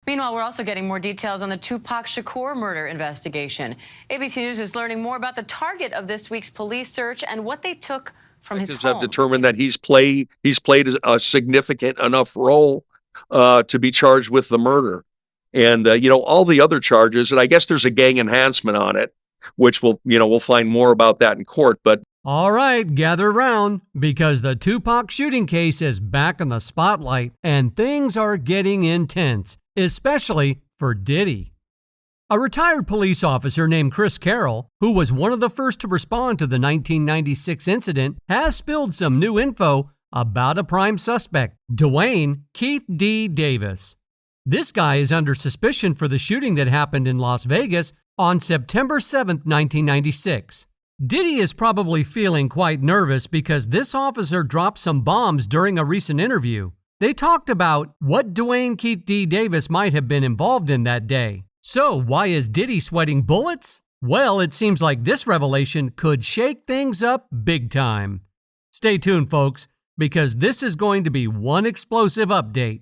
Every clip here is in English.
Meanwhile, we're also getting more details on the Tupac Shakur murder investigation. ABC News is learning more about the target of this week's police search and what they took from his home. Have determined that he's played a significant enough role to be charged with the murder. And, all the other charges, and I guess there's a gang enhancement on it, which we'll find more about that in court. But all right, gather around, because the Tupac shooting case is back in the spotlight and things are getting intense, especially for Diddy. A retired police officer named Chris Caroll, who was one of the first to respond to the 1996 incident, has spilled some new info about a prime suspect, Duane Keefe D Davis. This guy is under suspicion for the shooting that happened in Las Vegas on September 7, 1996. Diddy is probably feeling quite nervous because this officer dropped some bombs during a recent interview. They talked about what Duane Keefe D Davis might have been involved in that day. So why is Diddy sweating bullets? Well, it seems like this revelation could shake things up big time. Stay tuned, folks, because this is going to be one explosive update.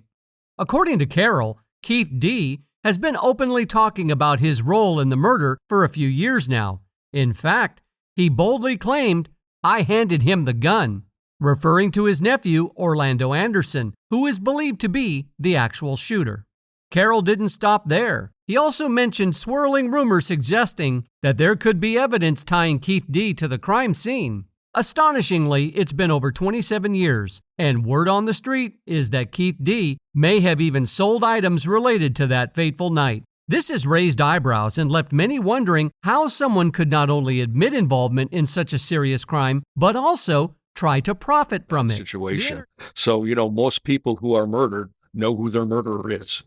According to Carroll, Keefe D has been openly talking about his role in the murder for a few years now. In fact, he boldly claimed, "I handed him the gun," referring to his nephew, Orlando Anderson, who is believed to be the actual shooter. Carroll didn't stop there. He also mentioned swirling rumors suggesting that there could be evidence tying Keefe D to the crime scene. Astonishingly, it's been over 27 years, and word on the street is that Keefe D may have even sold items related to that fateful night. This has raised eyebrows and left many wondering how someone could not only admit involvement in such a serious crime, but also try to profit from it. Situation. So, most people who are murdered know who their murderer is.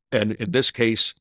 And in this case,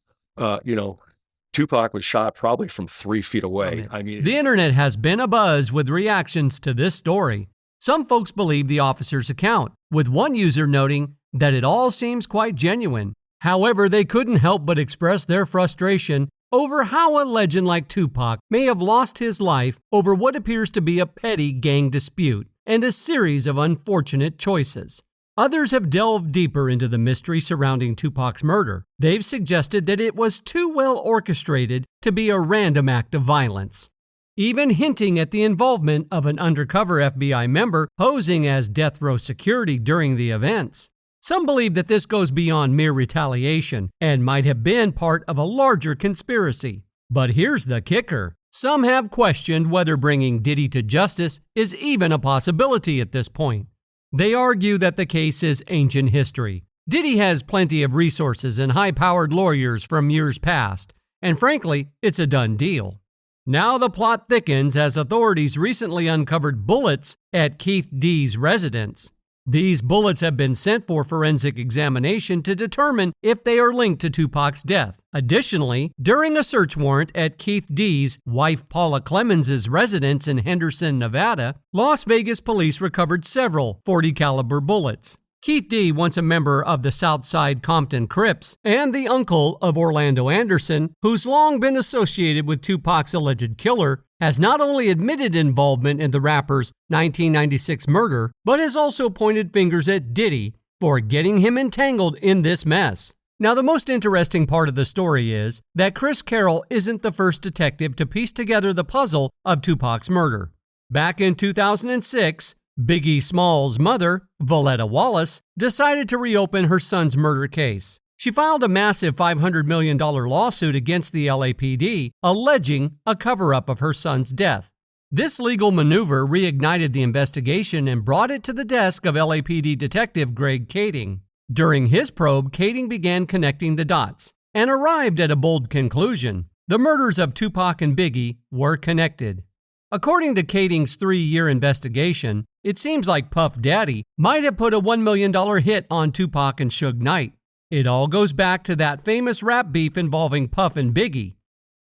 Tupac was shot probably from 3 feet away. The internet has been abuzz with reactions to this story. Some folks believe the officer's account, with one user noting that it all seems quite genuine. However, they couldn't help but express their frustration over how a legend like Tupac may have lost his life over what appears to be a petty gang dispute and a series of unfortunate choices. Others have delved deeper into the mystery surrounding Tupac's murder. They've suggested that it was too well orchestrated to be a random act of violence, even hinting at the involvement of an undercover FBI member posing as death row security during the events. Some believe that this goes beyond mere retaliation and might have been part of a larger conspiracy. But here's the kicker. Some have questioned whether bringing Diddy to justice is even a possibility at this point. They argue that the case is ancient history. Diddy has plenty of resources and high-powered lawyers from years past, and frankly, it's a done deal. Now the plot thickens as authorities recently uncovered bullets at Keefe D's residence. These bullets have been sent for forensic examination to determine if they are linked to Tupac's death. Additionally, during a search warrant at Keefe D's wife Paula Clemens' residence in Henderson, Nevada, Las Vegas police recovered several .40 caliber bullets. Keefe D, once a member of the Southside Compton Crips and the uncle of Orlando Anderson, who's long been associated with Tupac's alleged killer, has not only admitted involvement in the rapper's 1996 murder, but has also pointed fingers at Diddy for getting him entangled in this mess. Now, the most interesting part of the story is that Chris Caroll isn't the first detective to piece together the puzzle of Tupac's murder. Back in 2006, Biggie Smalls' mother, Valletta Wallace, decided to reopen her son's murder case. She filed a massive $500 million lawsuit against the LAPD, alleging a cover-up of her son's death. This legal maneuver reignited the investigation and brought it to the desk of LAPD Detective Greg Kading. During his probe, Kading began connecting the dots and arrived at a bold conclusion. The murders of Tupac and Biggie were connected. According to Kading's 3-year investigation, it seems like Puff Daddy might have put a $1 million hit on Tupac and Suge Knight. It all goes back to that famous rap beef involving Puff and Biggie.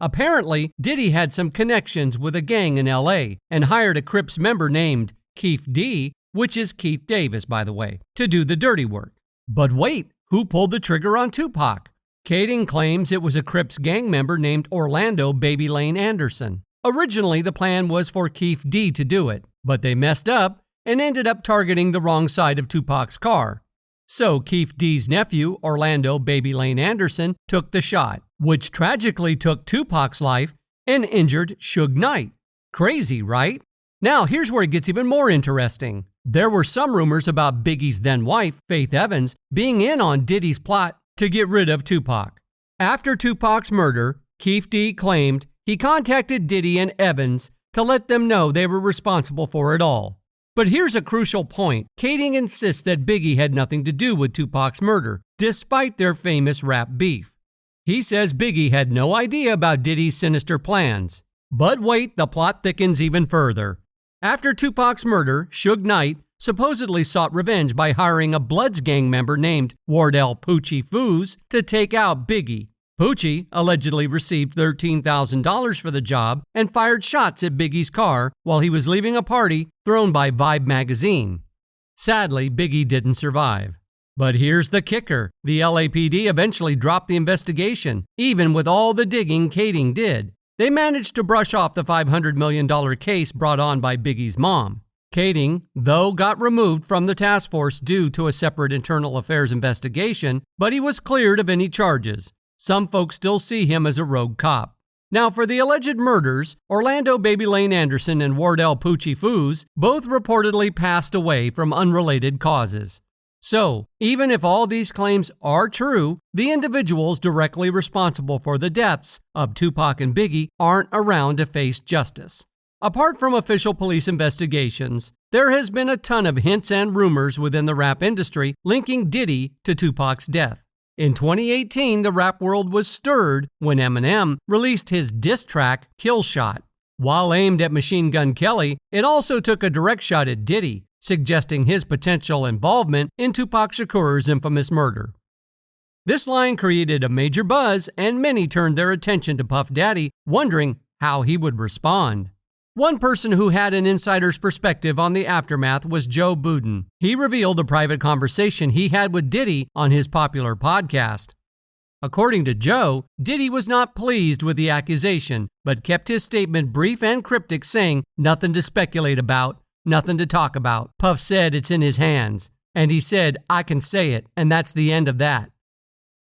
Apparently, Diddy had some connections with a gang in LA and hired a Crips member named Keefe D, which is Keefe Davis, by the way, to do the dirty work. But wait, who pulled the trigger on Tupac? Kading claims it was a Crips gang member named Orlando Baby Lane Anderson. Originally, the plan was for Keefe D to do it, but they messed up and ended up targeting the wrong side of Tupac's car. So Keefe D's nephew, Orlando Baby Lane Anderson, took the shot, which tragically took Tupac's life and injured Suge Knight. Crazy, right? Now here's where it gets even more interesting. There were some rumors about Biggie's then-wife, Faith Evans, being in on Diddy's plot to get rid of Tupac. After Tupac's murder, Keefe D claimed he contacted Diddy and Evans to let them know they were responsible for it all. But here's a crucial point. Kading insists that Biggie had nothing to do with Tupac's murder, despite their famous rap beef. He says Biggie had no idea about Diddy's sinister plans. But wait, the plot thickens even further. After Tupac's murder, Suge Knight supposedly sought revenge by hiring a Bloods gang member named Wardell Poochie Foos to take out Biggie. Poochie allegedly received $13,000 for the job and fired shots at Biggie's car while he was leaving a party thrown by Vibe magazine. Sadly, Biggie didn't survive. But here's the kicker. The LAPD eventually dropped the investigation, even with all the digging Kading did. They managed to brush off the $500 million case brought on by Biggie's mom. Kading, though, got removed from the task force due to a separate internal affairs investigation, but he was cleared of any charges. Some folks still see him as a rogue cop. Now, for the alleged murders, Orlando Baby Lane Anderson and Wardell Poochie Foos both reportedly passed away from unrelated causes. So, even if all these claims are true, the individuals directly responsible for the deaths of Tupac and Biggie aren't around to face justice. Apart from official police investigations, there has been a ton of hints and rumors within the rap industry linking Diddy to Tupac's death. In 2018, the rap world was stirred when Eminem released his diss track, Kill Shot. While aimed at Machine Gun Kelly, it also took a direct shot at Diddy, suggesting his potential involvement in Tupac Shakur's infamous murder. This line created a major buzz, and many turned their attention to Puff Daddy, wondering how he would respond. One person who had an insider's perspective on the aftermath was Joe Budden. He revealed a private conversation he had with Diddy on his popular podcast. According to Joe, Diddy was not pleased with the accusation, but kept his statement brief and cryptic, saying, "Nothing to speculate about, nothing to talk about. Puff said it's in his hands, and he said, I can say it, and that's the end of that."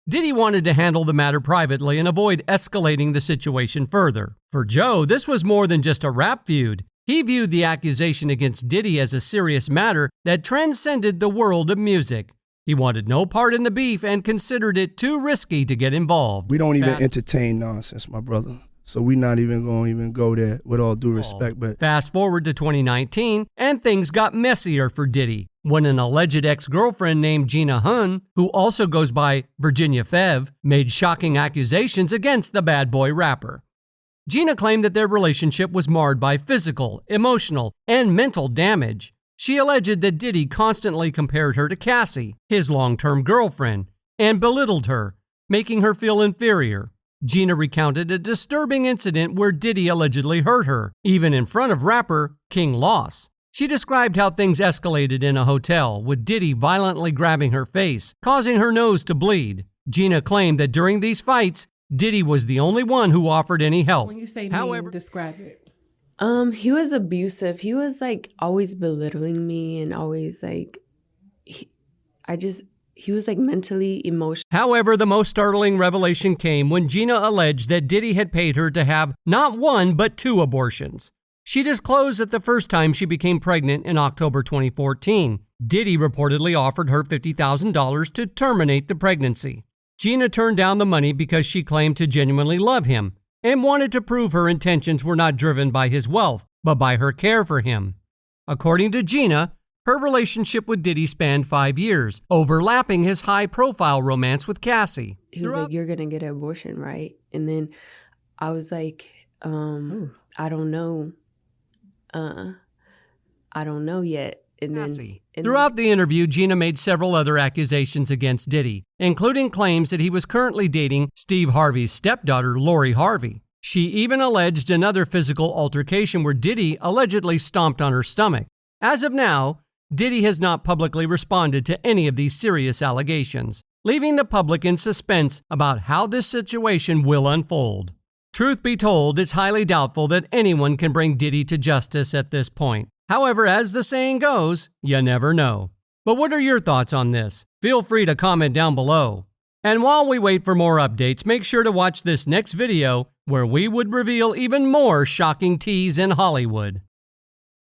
Diddy wanted to handle the matter privately and avoid escalating the situation further. For Joe, this was more than just a rap feud. He viewed the accusation against Diddy as a serious matter that transcended the world of music. He wanted no part in the beef and considered it too risky to get involved. We don't even entertain nonsense, my brother. So we're not even going to go there, with all due respect. But fast forward to 2019, and things got messier for Diddy when an alleged ex-girlfriend named Gina Hun, who also goes by Virginia Fev, made shocking accusations against the bad boy rapper. Gina claimed that their relationship was marred by physical, emotional, and mental damage. She alleged that Diddy constantly compared her to Cassie, his long-term girlfriend, and belittled her, making her feel inferior. Gina recounted a disturbing incident where Diddy allegedly hurt her, even in front of rapper King Loss. She described how things escalated in a hotel, with Diddy violently grabbing her face, causing her nose to bleed. Gina claimed that during these fights, Diddy was the only one who offered any help. When you say However, mean, describe it. He was abusive. He was like always belittling me and always like, he was like mentally, emotionally. However, the most startling revelation came when Gina alleged that Diddy had paid her to have not one, but 2 abortions. She disclosed that the first time she became pregnant in October 2014, Diddy reportedly offered her $50,000 to terminate the pregnancy. Gina turned down the money because she claimed to genuinely love him and wanted to prove her intentions were not driven by his wealth, but by her care for him. According to Gina, her relationship with Diddy spanned 5 years, overlapping his high-profile romance with Cassie. He was like, "You're going to get an abortion, right?" And then I was like, I don't know. I don't know yet. And Throughout the interview, Gina made several other accusations against Diddy, including claims that he was currently dating Steve Harvey's stepdaughter, Lori Harvey. She even alleged another physical altercation where Diddy allegedly stomped on her stomach. As of now, Diddy has not publicly responded to any of these serious allegations, leaving the public in suspense about how this situation will unfold. Truth be told, it's highly doubtful that anyone can bring Diddy to justice at this point. However, as the saying goes, you never know. But what are your thoughts on this? Feel free to comment down below. And while we wait for more updates, make sure to watch this next video where we would reveal even more shocking teas in Hollywood.